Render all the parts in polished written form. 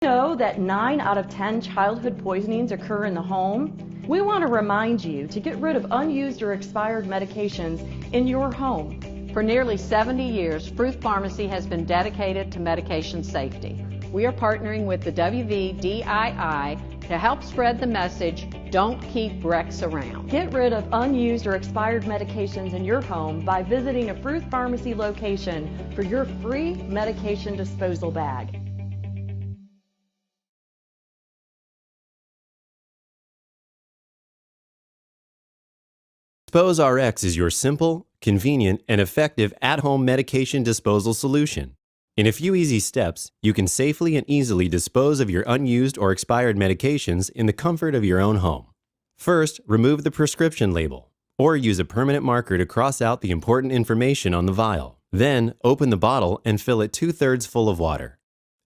Know that 9 out of 10 childhood poisonings occur in the home? We want to remind you to get rid of unused or expired medications in your home. For nearly 70 years, Fruth Pharmacy has been dedicated to medication safety. We are partnering with the WVDII to help spread the message, don't keep Rex around. Get rid of unused or expired medications in your home by visiting a Fruth Pharmacy location for your free medication disposal bag. DisposeRx is your simple, convenient, and effective at-home medication disposal solution. In a few easy steps, you can safely and easily dispose of your unused or expired medications in the comfort of your own home. First, remove the prescription label, or use a permanent marker to cross out the important information on the vial. Then, open the bottle and fill it 2/3 full of water.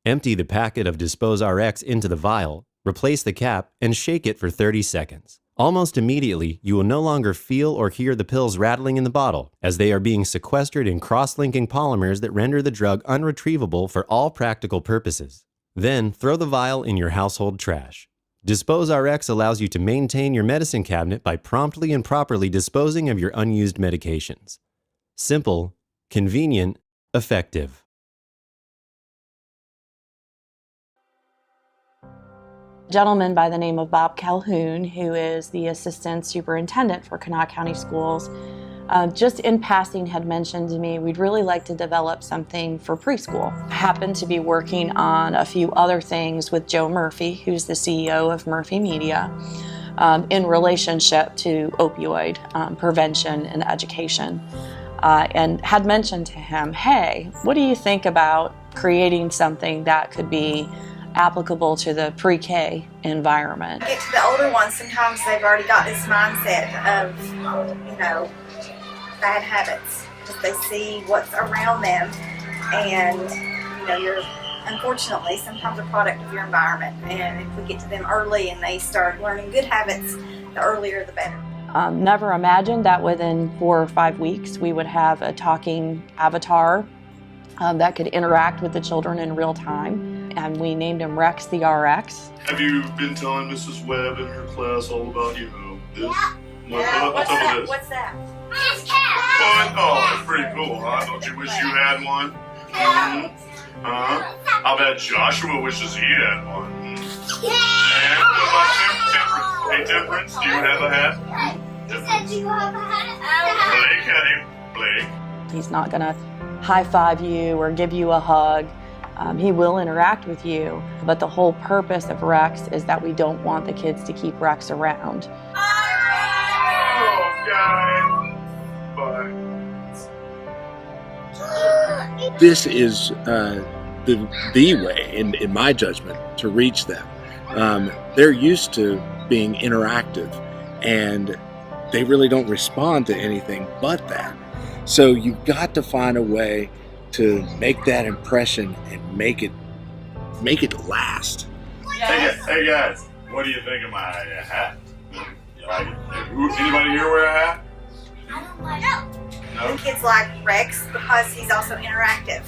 Empty the packet of DisposeRx into the vial, replace the cap, and shake it for 30 seconds. Almost immediately, you will no longer feel or hear the pills rattling in the bottle, as they are being sequestered in cross-linking polymers that render the drug unretrievable for all practical purposes. Then, throw the vial in your household trash. DisposeRx allows you to maintain your medicine cabinet by promptly and properly disposing of your unused medications. Simple, convenient, effective. Gentleman by the name of Bob Calhoun, who is the assistant superintendent for Kanawha County Schools, just in passing had mentioned to me, we'd really like to develop something for preschool. I happened to be working on a few other things with Joe Murphy, who's the CEO of Murphy Media, in relationship to opioid prevention and education, and had mentioned to him, hey, what do you think about creating something that could be applicable to the pre-K environment? Get to the older ones, sometimes they've already got this mindset of, bad habits because they see what's around them, and you're unfortunately sometimes a product of your environment, and if we get to them early and they start learning good habits, the earlier the better. Never imagined that within 4 or 5 weeks we would have a talking avatar that could interact with the children in real time, and we named him Rex the RX. Have you been telling Mrs. Webb in her class all about, this? Yeah. What's up with this? What's that? It's cat. Oh, that's pretty cool, huh? Don't you wish you had one? I bet Joshua wishes he had one. And what about Temperance? Hey, Temperance, do you have a hat? Said you have a hat. Blake. He's not gonna high-five you or give you a hug. He will interact with you, but the whole purpose of Rex is that we don't want the kids to keep Rex around. Oh, guys. Bye. This is the way, in my judgment, to reach them. They're used to being interactive, and they really don't respond to anything but that. So you've got to find a way to make that impression and make it last. Hey guys, what do you think of my hat? You like it? Anybody here wear a hat? I don't like it. No? Kids like Rex because he's also interactive,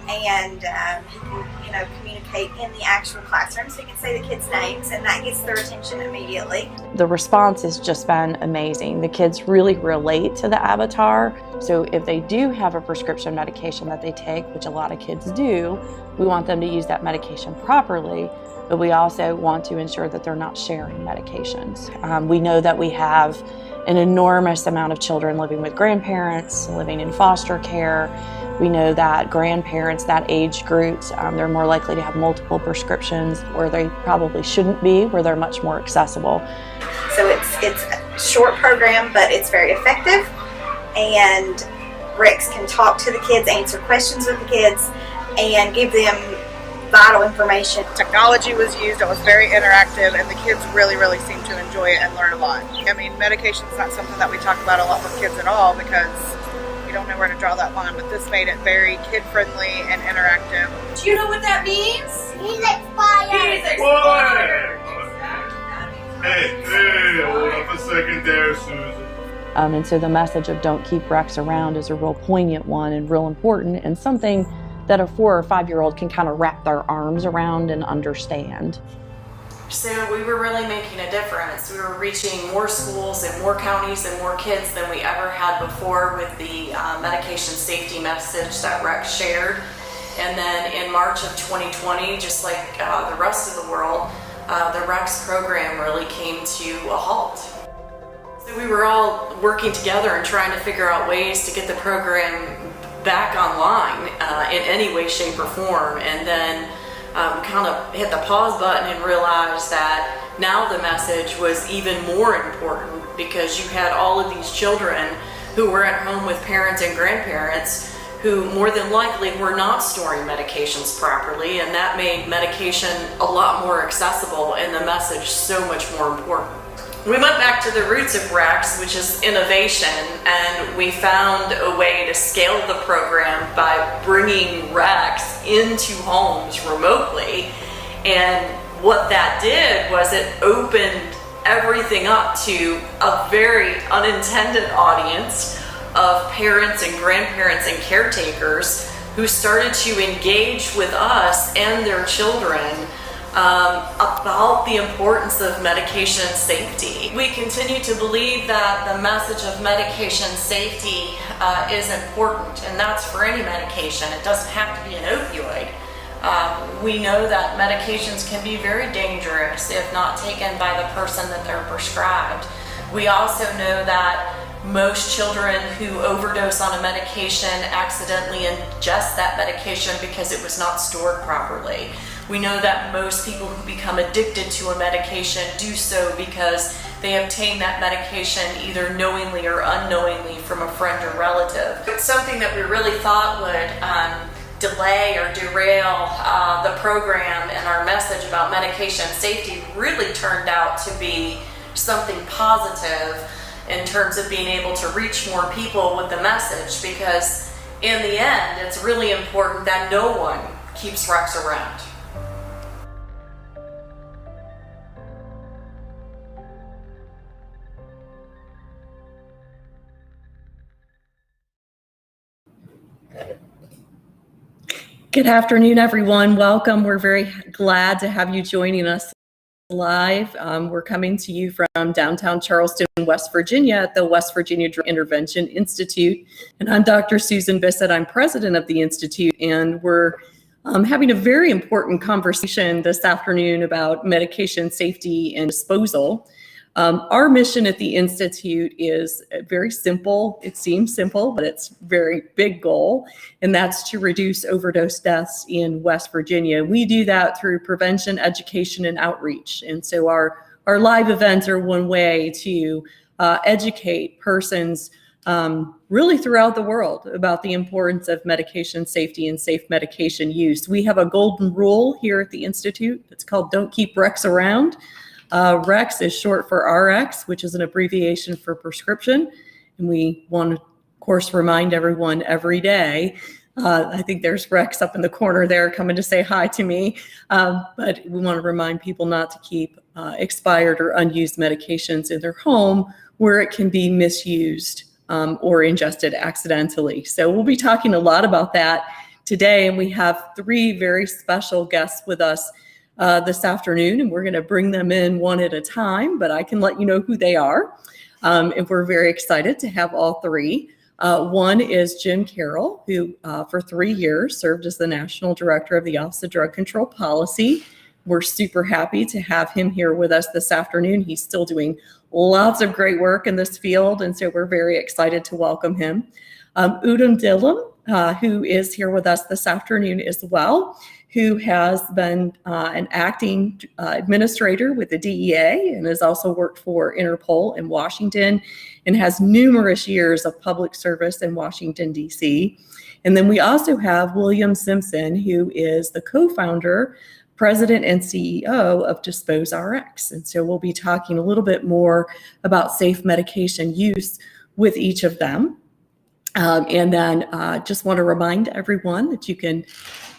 and he can communicate in the actual classroom, so you can say the kids' names, and that gets their attention immediately. The response has just been amazing. The kids really relate to the avatar, so if they do have a prescription medication that they take, which a lot of kids do, we want them to use that medication properly, but we also want to ensure that they're not sharing medications. We know that we have an enormous amount of children living with grandparents, living in foster care. We know that grandparents, that age group, they're more likely to have multiple prescriptions where they probably shouldn't be, where they're much more accessible. So it's a short program, but it's very effective, and Rex can talk to the kids, answer questions with the kids, and give them vital information. Technology was used, it was very interactive, and the kids really seemed to enjoy it and learn a lot. I mean, medication is not something that we talk about a lot with kids at all because we don't know where to draw that line, but this made it very kid-friendly and interactive. Do you know what that means? He's expired. Hey, hold up a second there, Susan. And so the message of don't keep Rex around is a real poignant one and real important, and something that a 4 or 5-year-old can kind of wrap their arms around and understand. So we were really making a difference. We were reaching more schools and more counties and more kids than we ever had before with the medication safety message that Rex shared. And then in March of 2020, just like the rest of the world, the Rex program really came to a halt. So we were all working together and trying to figure out ways to get the program back online in any way, shape, or form. And then kind of hit the pause button and realized that now the message was even more important, because you had all of these children who were at home with parents and grandparents who more than likely were not storing medications properly, and that made medication a lot more accessible and the message so much more important. We went back to the roots of Rex, which is innovation, and we found a way to scale the program by bringing Rex into homes remotely. And what that did was it opened everything up to a very unintended audience of parents and grandparents and caretakers who started to engage with us and their children about the importance of medication safety. We continue to believe that the message of medication safety is important, and that's for any medication. It doesn't have to be an opioid. We know that medications can be very dangerous if not taken by the person that they're prescribed. We also know that most children who overdose on a medication accidentally ingest that medication because it was not stored properly. We know that most people who become addicted to a medication do so because they obtain that medication either knowingly or unknowingly from a friend or relative. It's something that we really thought would delay or derail the program, and our message about medication safety really turned out to be something positive in terms of being able to reach more people with the message, because in the end it's really important that no one keeps Rex around. Good afternoon, everyone. Welcome. We're very glad to have you joining us live. We're coming to you from downtown Charleston, West Virginia at the West Virginia Drug Intervention Institute. And I'm Dr. Susan Bissett. I'm president of the Institute, and we're having a very important conversation this afternoon about medication safety and disposal. Our mission at the Institute is very simple. It seems simple, but it's a very big goal, and that's to reduce overdose deaths in West Virginia. We do that through prevention, education, and outreach. And so our live events are one way to educate persons really throughout the world about the importance of medication safety and safe medication use. We have a golden rule here at the Institute. It's called Don't Keep Rex Around. Rex is short for RX, which is an abbreviation for prescription. And we want to, of course, remind everyone every day. I think there's Rex up in the corner there coming to say hi to me. But we want to remind people not to keep expired or unused medications in their home where it can be misused or ingested accidentally. So we'll be talking a lot about that today. And we have 3 very special guests with us this afternoon, and we're going to bring them in one at a time, but I can let you know who they are. And we're very excited to have all 3. One is Jim Carroll, who for 3 years served as the National Director of the Office of Drug Control Policy. We're super happy to have him here with us this afternoon. He's still doing lots of great work in this field, and so we're very excited to welcome him. Udom Dillam, who is here with us this afternoon as well, who has been an acting administrator with the DEA and has also worked for Interpol in Washington and has numerous years of public service in Washington, D.C. And then we also have William Simpson, who is the co-founder, president, and CEO of DisposeRx. And so we'll be talking a little bit more about safe medication use with each of them. And then just want to remind everyone that you can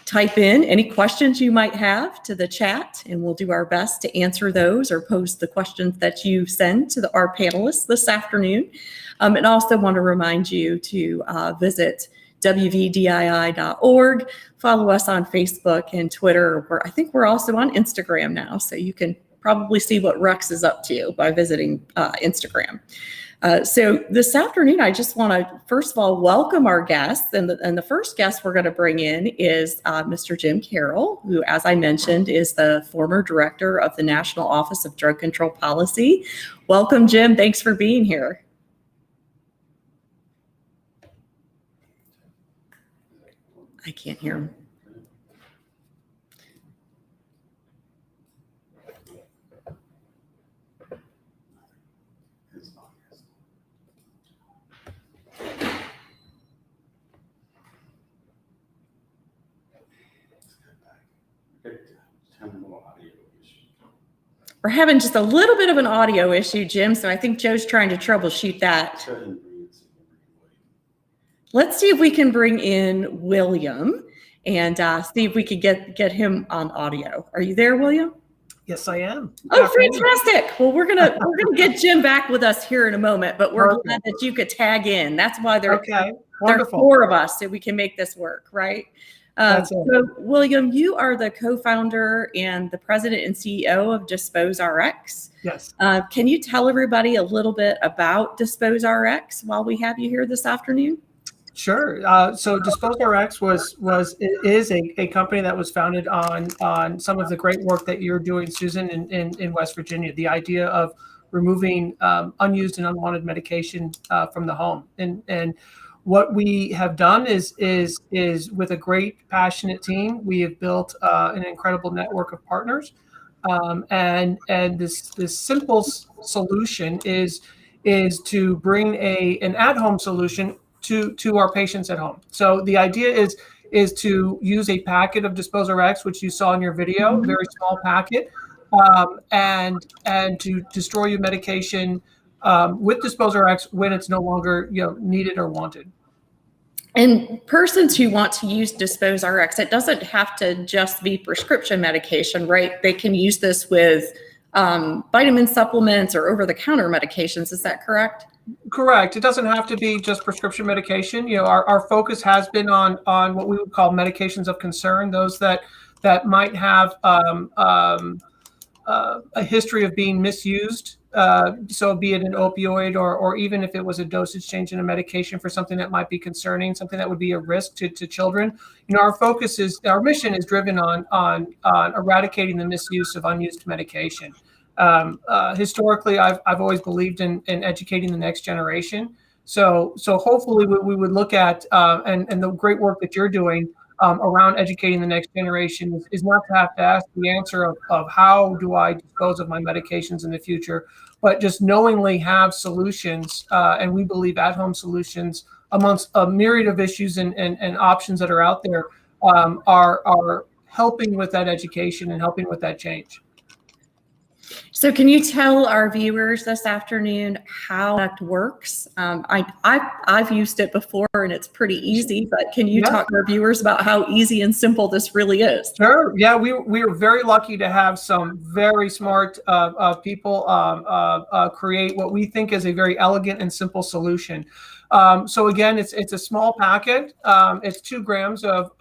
type in any questions you might have to the chat, and we'll do our best to answer those or pose the questions that you send to our panelists this afternoon. And also want to remind you to visit wvdii.org. Follow us on Facebook and Twitter. I think we're also on Instagram now, so you can probably see what Rex is up to by visiting Instagram. So this afternoon, I just want to, first of all, welcome our guests. And the first guest we're going to bring in is Mr. Jim Carroll, who, as I mentioned, is the former director of the National Office of Drug Control Policy. Welcome, Jim. Thanks for being here. I can't hear him. We're having just a little bit of an audio issue, Jim, so I think Joe's trying to troubleshoot that. Let's see if we can bring in William and see if we could get him on audio. Are you there, William? Yes, I am. Oh, fantastic. Well, we're gonna get Jim back with us here in a moment, but we're glad that you could tag in. That's why there are 4 of us, so we can make this work, right? So, William, you are the co-founder and the president and CEO of DisposeRx. Yes. Can you tell everybody a little bit about DisposeRx while we have you here this afternoon? Sure. So DisposeRx is a company that was founded on some of the great work that you're doing, Susan, in West Virginia. The idea of removing unused and unwanted medication from the home, and what we have done is with a great, passionate team, we have built an incredible network of partners, and this simple solution is to bring an at-home solution to our patients at home. So the idea is to use a packet of DisposeRx, which you saw in your video, a very small packet, and to destroy your medication with DisposeRx when it's no longer needed or wanted. And persons who want to use DisposeRx, it doesn't have to just be prescription medication, right? They can use this with vitamin supplements or over-the-counter medications. Is that correct? Correct. It doesn't have to be just prescription medication. Our focus has been on what we would call medications of concern, those that might have a history of being misused. So be it an opioid or even if it was a dosage change in a medication for something that might be concerning, something that would be a risk to children. Our mission is driven on eradicating the misuse of unused medication. Historically, I've always believed in educating the next generation. So hopefully we would look at and the great work that you're doing around educating the next generation is not to have to ask the answer of how do I dispose of my medications in the future, but just knowingly have solutions, and we believe at-home solutions amongst a myriad of issues and options that are out there are helping with that education and helping with that change. So can you tell our viewers this afternoon how that works? I've used it before and it's pretty easy, but can you talk to our viewers about how easy and simple this really is? Sure. Yeah, we are very lucky to have some very smart people create what we think is a very elegant and simple solution. So again, it's a small packet. It's 2 grams of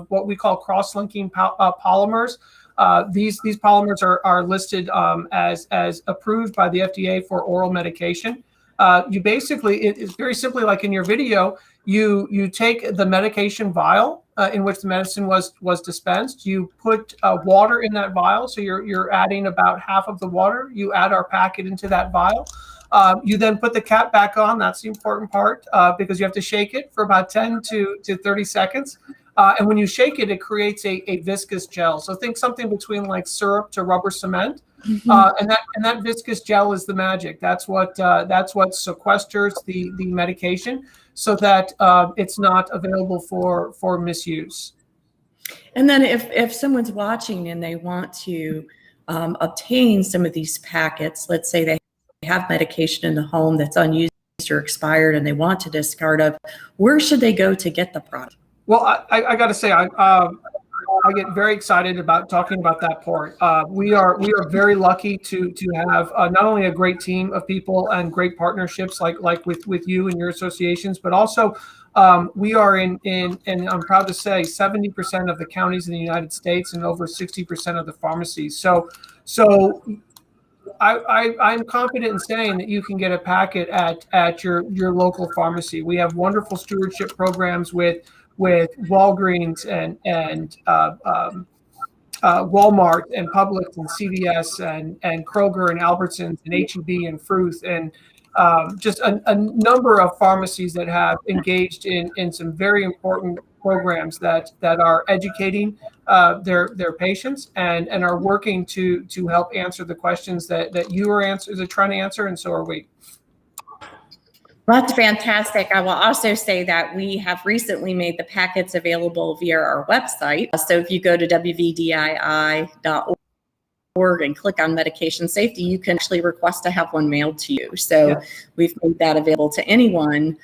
what we call cross-linking polymers. These polymers are listed as approved by the FDA for oral medication. You basically, it's very simply like in your video, you take the medication vial in which the medicine was dispensed. You put water in that vial, so you're adding about half of the water. You add our packet into that vial. You then put the cap back on. That's the important part because you have to shake it for about 10 to 30 seconds. And when you shake it, it creates a viscous gel. So think something between like syrup to rubber cement. And that viscous gel is the magic. That's what sequesters the medication so that it's not available for misuse. And then if someone's watching and they want to obtain some of these packets, let's say they have medication in the home that's unused or expired and they want to discard of, where should they go to get the product? Well, I got to say, I get very excited about talking about that part. We are very lucky to have not only a great team of people and great partnerships like with you and your associations, but also We are in, and I'm proud to say, 70% of the counties in the United States and over 60% of the pharmacies. So I'm confident in saying that you can get a packet at your local pharmacy. We have wonderful stewardship programs with Walgreens and Walmart and Publix and CVS and Kroger and Albertsons and H-E-B and Fruth and just a number of pharmacies that have engaged in some very important programs that are educating their patients and are working to help answer the questions that you are trying to answer, and so are we. That's fantastic. I will also say that we have recently made the packets available via our website. So if you go to wvdii.org and click on medication safety, you can actually request to have one mailed to you. So we've made that available to anyone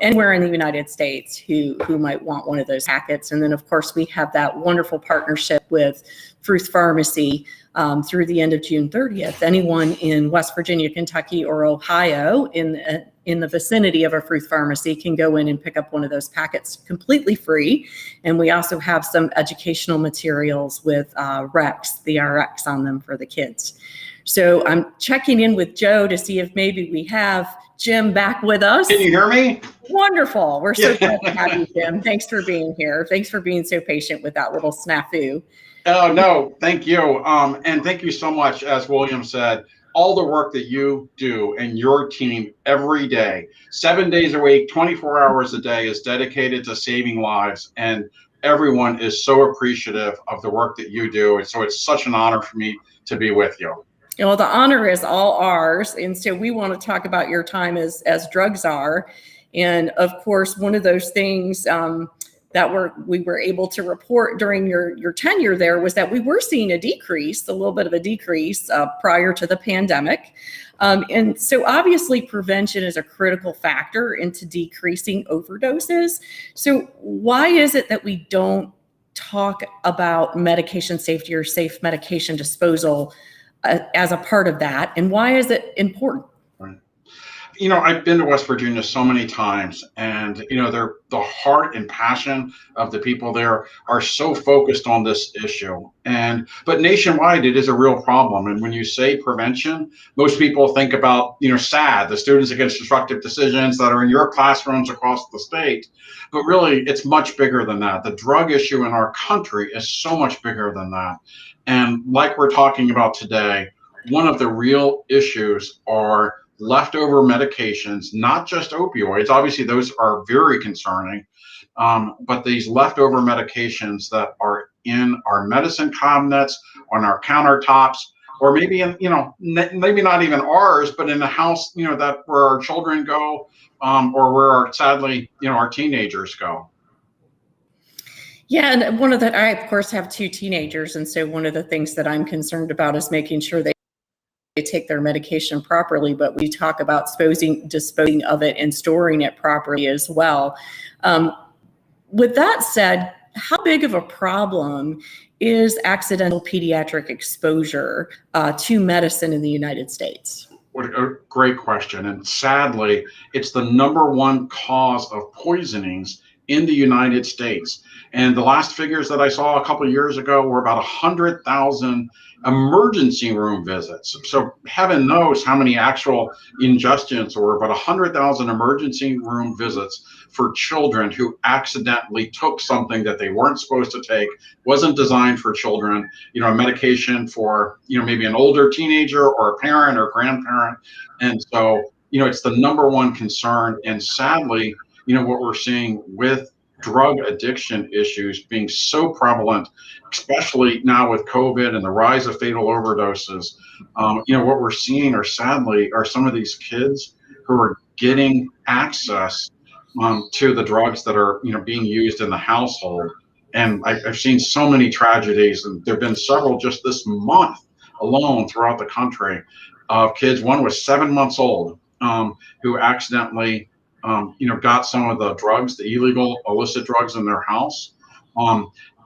anywhere in the United States who might want one of those packets. And then of course we have that wonderful partnership with Fruth Pharmacy through the end of June 30th. Anyone in West Virginia, Kentucky, or Ohio in the vicinity of a Fruth Pharmacy can go in and pick up one of those packets completely free. And we also have some educational materials with Rex, the RX on them for the kids. So I'm checking in with Joe to see if maybe we have Jim back with us. Can you hear me? Wonderful. We're so glad to have you, Jim. Thanks for being here. Thanks for being so patient with that little snafu. Oh, no, thank you. And thank you so much, as William said, all the work that you do and your team every day, 7 days a week, 24 hours a day is dedicated to saving lives. And everyone is so appreciative of the work that you do. And so it's such an honor for me to be with you. Well, the honor is all ours. And so we want to talk about your time as drug czar. And of course, one of those things that we were able to report during your tenure there was that we were seeing a little bit of a decrease prior to the pandemic. And so obviously prevention is a critical factor into decreasing overdoses. So why is it that we don't talk about medication safety or safe medication disposal as a part of that? And why is it important? You know, I've been to West Virginia so many times, and you know, the heart and passion of the people there are so focused on this issue. But nationwide, it is a real problem. And when you say prevention, most people think about, you know, SAD, the Students Against Destructive Decisions that are in your classrooms across the state. But really, it's much bigger than that. The drug issue in our country is so much bigger than that. And like we're talking about today, one of the real issues are leftover medications, not just opioids. Obviously, those are very concerning, but these leftover medications that are in our medicine cabinets, on our countertops, or maybe in, you know, maybe not even ours, but in the house, you know, that where our children go, or where sadly, you know, our teenagers go. Yeah, and I of course have 2 teenagers, and so one of the things that I'm concerned about is making sure they take their medication properly, but we talk about disposing of it and storing it properly as well. With that said, how big of a problem is accidental pediatric exposure to medicine in the United States? What a great question. And sadly, it's the #1 cause of poisonings in the United States. And the last figures that I saw a couple of years ago were about 100,000 emergency room visits. So heaven knows how many actual ingestions were, but 100,000 emergency room visits for children who accidentally took something that they weren't supposed to take, wasn't designed for children, you know, a medication for, you know, maybe an older teenager or a parent or grandparent. And so, you know, it's the #1 concern. And sadly, you know, what we're seeing with drug addiction issues being so prevalent, especially now with COVID and the rise of fatal overdoses, you know, what we're seeing sadly are some of these kids who are getting access to the drugs that are, you know, being used in the household. And I've seen so many tragedies, and there've been several just this month alone throughout the country of kids. One was 7 months old, who accidentally you know, got some of the drugs, the illegal illicit drugs in their house.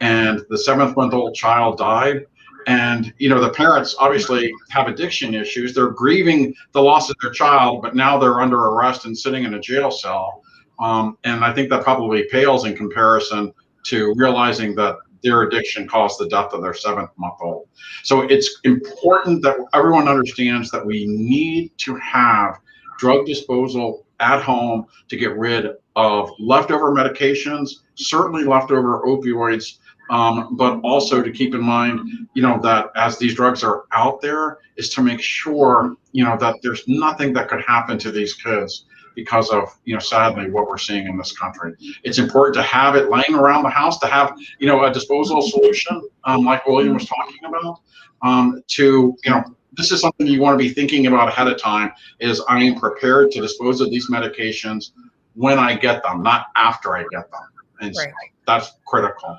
And the 7-month-old child died. And, you know, the parents obviously have addiction issues. They're grieving the loss of their child, but now they're under arrest and sitting in a jail cell. And I think that probably pales in comparison to realizing that their addiction caused the death of their 7-month-old. So it's important that everyone understands that we need to have drug disposal at home to get rid of leftover medications, certainly leftover opioids, but also to keep in mind, that as these drugs are out there, is to make sure, that there's nothing that could happen to these kids because of, sadly, what we're seeing in this country. It's important to have it laying around the house, to have, a disposal solution, like William was talking about, this is something you want to be thinking about ahead of time, is I am prepared to dispose of these medications when I get them, not after I get them. And right. That's critical.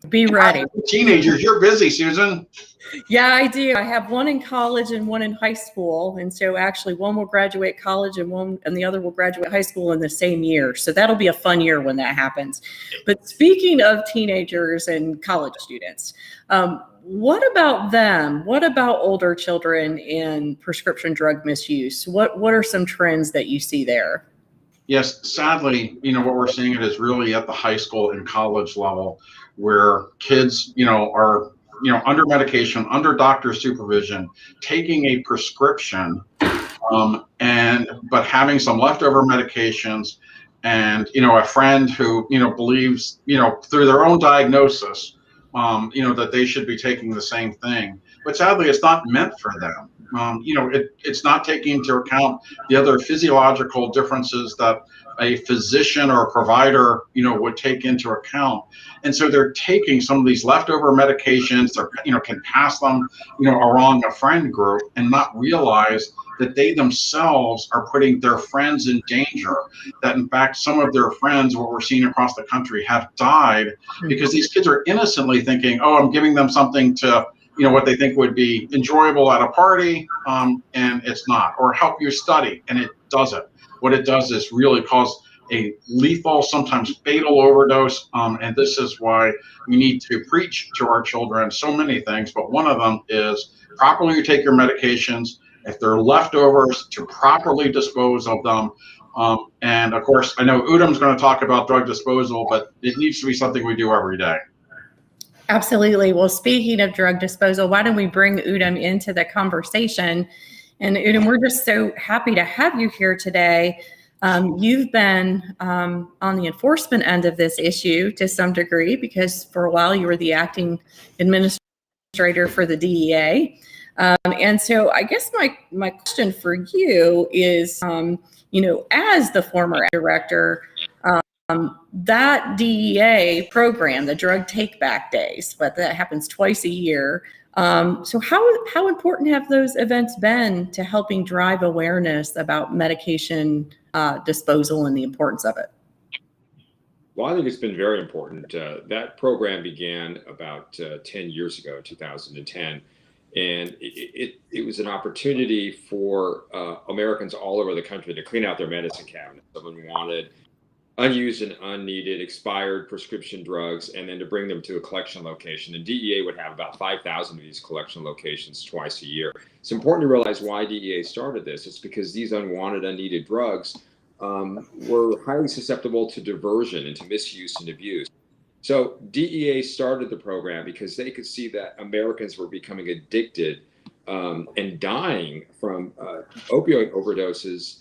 Be ready. Teenagers, you're busy, Susan. Yeah, I do. I have one in college and one in high school. And so actually one will graduate college and the other will graduate high school in the same year. So that'll be a fun year when that happens. But speaking of teenagers and college students, what about them? What about older children in prescription drug misuse? What are some trends that you see there? Yes, sadly, what we're seeing is really at the high school and college level, where kids, are, under medication, under doctor supervision, taking a prescription, but having some leftover medications, and a friend who believes through their own diagnosis, that they should be taking the same thing, but sadly, it's not meant for them. It's not taking into account the other physiological differences that a physician or a provider, would take into account. And so they're taking some of these leftover medications, they're, can pass them, along a friend group and not realize that they themselves are putting their friends in danger. That in fact, some of their friends, what we're seeing across the country, have died because these kids are innocently thinking, oh, I'm giving them something to, what they think would be enjoyable at a party, and it's not, or help you study, and it doesn't. What it does is really cause a lethal, sometimes fatal overdose, and this is why we need to preach to our children so many things, but one of them is properly take your medications. If they're leftovers, to properly dispose of them. And of course, I know Udam's going to talk about drug disposal, but it needs to be something we do every day. Absolutely. Well, speaking of drug disposal, why don't we bring Udam into the conversation? And Udam, we're just so happy to have you here today. You've been on the enforcement end of this issue to some degree, because for a while you were the acting administrator for the DEA. And so I guess my question for you is, as the former director, that DEA program, the drug take back days, but that happens twice a year. So how important have those events been to helping drive awareness about medication disposal and the importance of it? Well, I think it's been very important. That program began about 10 years ago, 2010. And it was an opportunity for Americans all over the country to clean out their medicine cabinet. Someone wanted unused and unneeded expired prescription drugs, and then to bring them to a collection location. And DEA would have about 5,000 of these collection locations twice a year. It's important to realize why DEA started this. It's because these unwanted, unneeded drugs were highly susceptible to diversion and to misuse and abuse. So DEA started the program because they could see that Americans were becoming addicted and dying from opioid overdoses,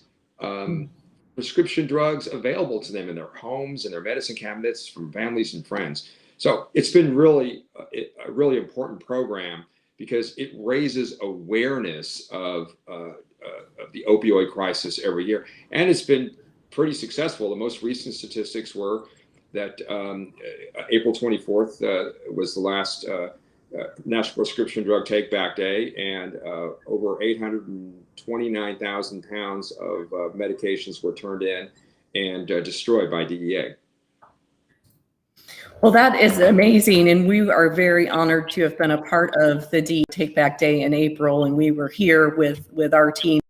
prescription drugs available to them in their homes and their medicine cabinets from families and friends. So it's been really a really important program because it raises awareness of the opioid crisis every year. And it's been pretty successful. The most recent statistics were that April 24th was the last National Prescription Drug Take Back Day, and over 829,000 pounds of medications were turned in and destroyed by DEA. Well, that is amazing, and we are very honored to have been a part of the DEA Take Back Day in April, and we were here with our team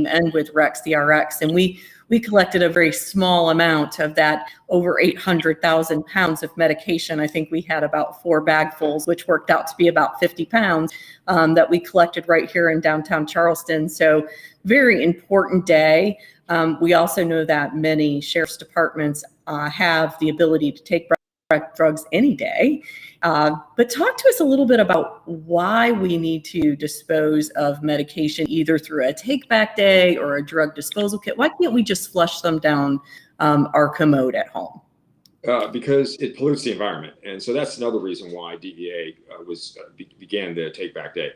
and with Rex DRX. And we collected a very small amount of that over 800,000 pounds of medication. I think we had about 4 bagfuls, which worked out to be about 50 pounds that we collected right here in downtown Charleston. So very important day. We also know that many sheriff's departments have the ability to take drugs any day. But talk to us a little bit about why we need to dispose of medication either through a take back day or a drug disposal kit. Why can't we just flush them down our commode at home? Because it pollutes the environment. And so that's another reason why DEA began the take back day.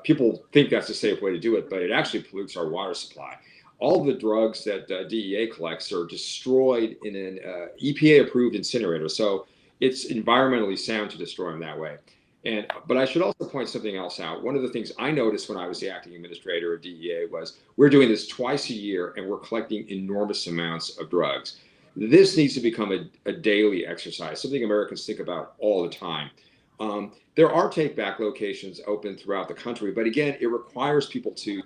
People think that's a safe way to do it, but it actually pollutes our water supply. All the drugs that DEA collects are destroyed in an EPA-approved incinerator, so it's environmentally sound to destroy them that way. But I should also point something else out. One of the things I noticed when I was the acting administrator at DEA was we're doing this twice a year, and we're collecting enormous amounts of drugs. This needs to become a daily exercise, something Americans think about all the time. There are take-back locations open throughout the country, but again, it requires people to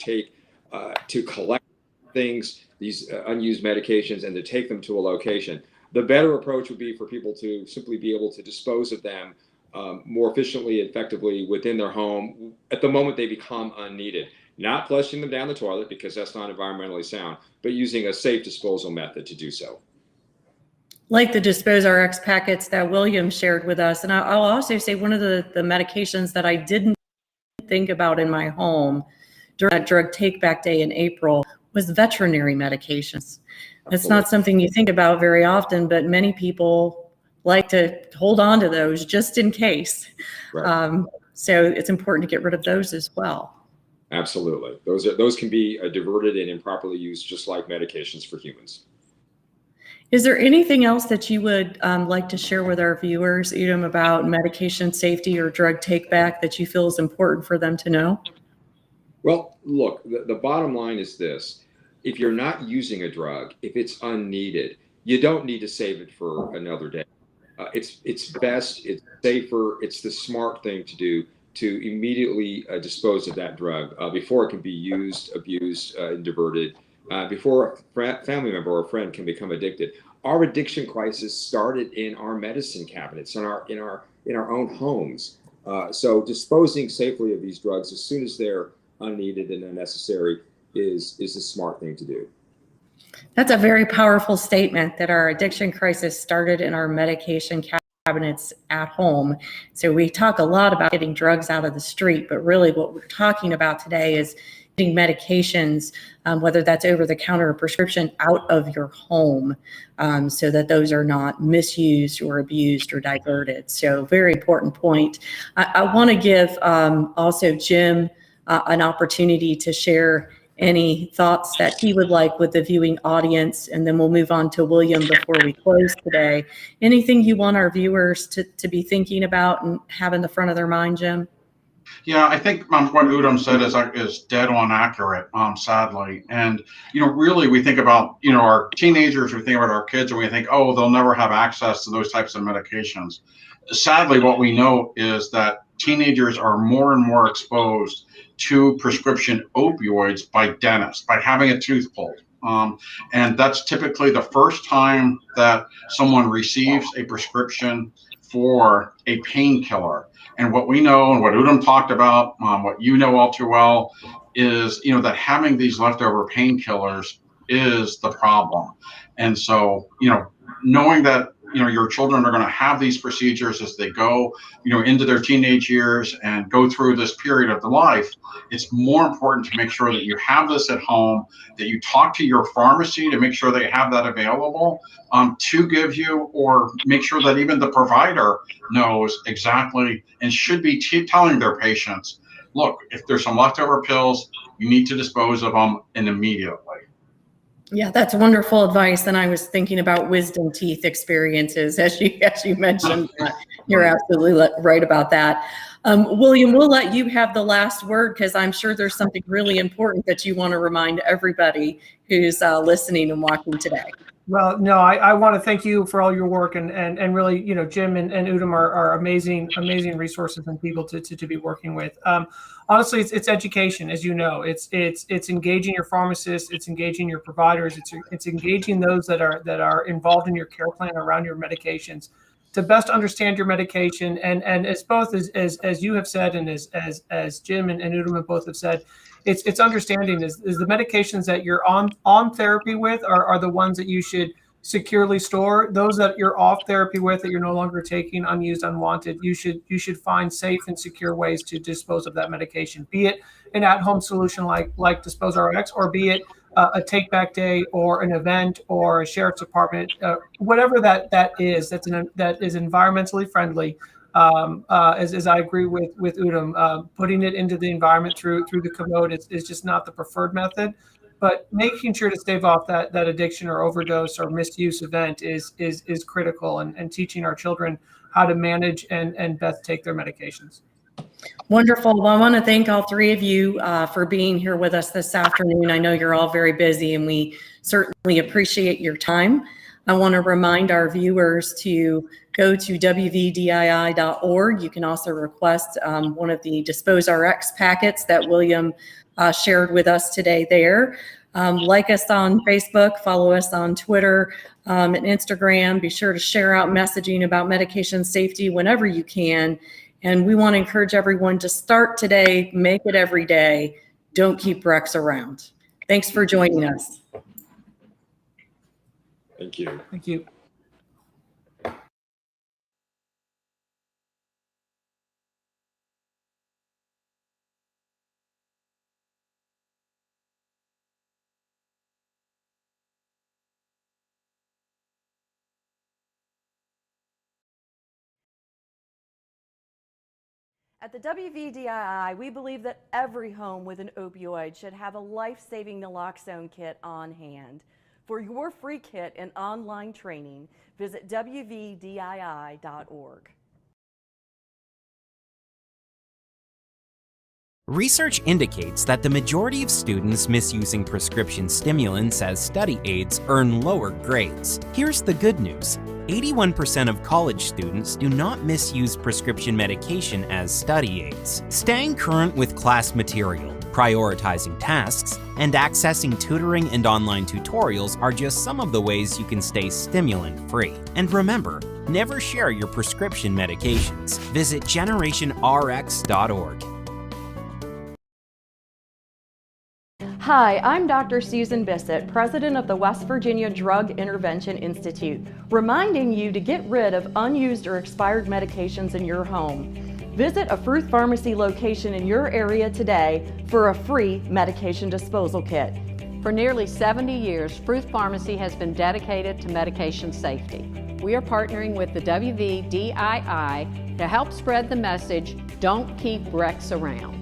collect things, these unused medications, and to take them to a location. The better approach would be for people to simply be able to dispose of them more efficiently, effectively within their home at the moment they become unneeded. Not flushing them down the toilet because that's not environmentally sound, but using a safe disposal method to do so. Like the DisposeRx packets that William shared with us. And I'll also say one of the medications that I didn't think about in my home during that drug take back day in April was veterinary medications. It's not something you think about very often, but many people like to hold on to those just in case. Right. So it's important to get rid of those as well. Absolutely. Those can be diverted and improperly used, just like medications for humans. Is there anything else that you would like to share with our viewers, Udom, about medication safety or drug take back that you feel is important for them to know? Well, look, the bottom line is this. If you're not using a drug, if it's unneeded, you don't need to save it for another day. It's best, it's safer, it's the smart thing to do to immediately dispose of that drug before it can be used, abused, and diverted, before a family member or a friend can become addicted. Our addiction crisis started in our medicine cabinets, in our own homes. So disposing safely of these drugs as soon as they're unneeded and unnecessary is a smart thing to do. That's a very powerful statement, that our addiction crisis started in our medication cabinets at home. So we talk a lot about getting drugs out of the street, but really what we're talking about today is getting medications, whether that's over the counter or prescription, out of your home, so that those are not misused or abused or diverted. So very important point. I want to give also Jim an opportunity to share any thoughts that he would like with the viewing audience, and then we'll move on to William before we close today. Anything you want our viewers to be thinking about and have in the front of their mind, Jim? Yeah, I think what Udom said is dead on accurate, sadly. And, really we think about, our teenagers, we think about our kids, and we think, oh, they'll never have access to those types of medications. Sadly, what we know is that teenagers are more and more exposed to prescription opioids by dentists, by having a tooth pulled. And that's typically the first time that someone receives a prescription for a painkiller. And what we know, and what Udom talked about, what you know all too well, is that having these leftover painkillers is the problem. And so, knowing that your children are going to have these procedures as they go, into their teenage years and go through this period of their life, it's more important to make sure that you have this at home, that you talk to your pharmacy to make sure they have that available to give you, or make sure that even the provider knows exactly and should be telling their patients, look, if there's some leftover pills, you need to dispose of them immediately. Yeah, that's wonderful advice. And I was thinking about wisdom teeth experiences as you mentioned. You're absolutely right about that. William, we'll let you have the last word, because I'm sure there's something really important that you want to remind everybody who's listening and watching today. Well, no, I want to thank you for all your work, and really, Jim and Udom are amazing resources and people to be working with. honestly, it's education, as you know. It's engaging your pharmacists, it's engaging your providers, it's engaging those that are involved in your care plan around your medications to best understand your medication. And as both as you have said, and as Jim and Udom have both have said, it's understanding is the medications that you're on therapy with are the ones that you should securely store. Those that you're off therapy with, that you're no longer taking, unused, unwanted, you should find safe and secure ways to dispose of that medication, be it an at-home solution like DisposeRx, or be it a take-back day or an event or a sheriff's department, whatever that is, that is environmentally friendly. As I agree with Udom, putting it into the environment through the commode is just not the preferred method. But making sure to stave off that addiction or overdose or misuse event is critical, and teaching our children how to manage and best take their medications. Wonderful. Well, I want to thank all three of you for being here with us this afternoon. I know you're all very busy, and we certainly appreciate your time. I want to remind our viewers to go to wvdii.org. You can also request one of the DisposeRx packets that William shared with us today there. Like us on Facebook, follow us on Twitter and Instagram. Be sure to share out messaging about medication safety whenever you can. And we want to encourage everyone to start today, make it every day. Don't keep Rex around. Thanks for joining us. Thank you. Thank you. At the WVDII, we believe that every home with an opioid should have a life-saving naloxone kit on hand. For your free kit and online training, visit wvdii.org. Research indicates that the majority of students misusing prescription stimulants as study aids earn lower grades. Here's the good news. 81% of college students do not misuse prescription medication as study aids. Staying current with class material, prioritizing tasks, and accessing tutoring and online tutorials are just some of the ways you can stay stimulant-free. And remember, never share your prescription medications. Visit GenerationRx.org. Hi, I'm Dr. Susan Bissett, President of the West Virginia Drug Intervention Institute, reminding you to get rid of unused or expired medications in your home. Visit a Fruth Pharmacy location in your area today for a free medication disposal kit. For nearly 70 years, Fruth Pharmacy has been dedicated to medication safety. We are partnering with the WVDII to help spread the message, don't keep Rex around.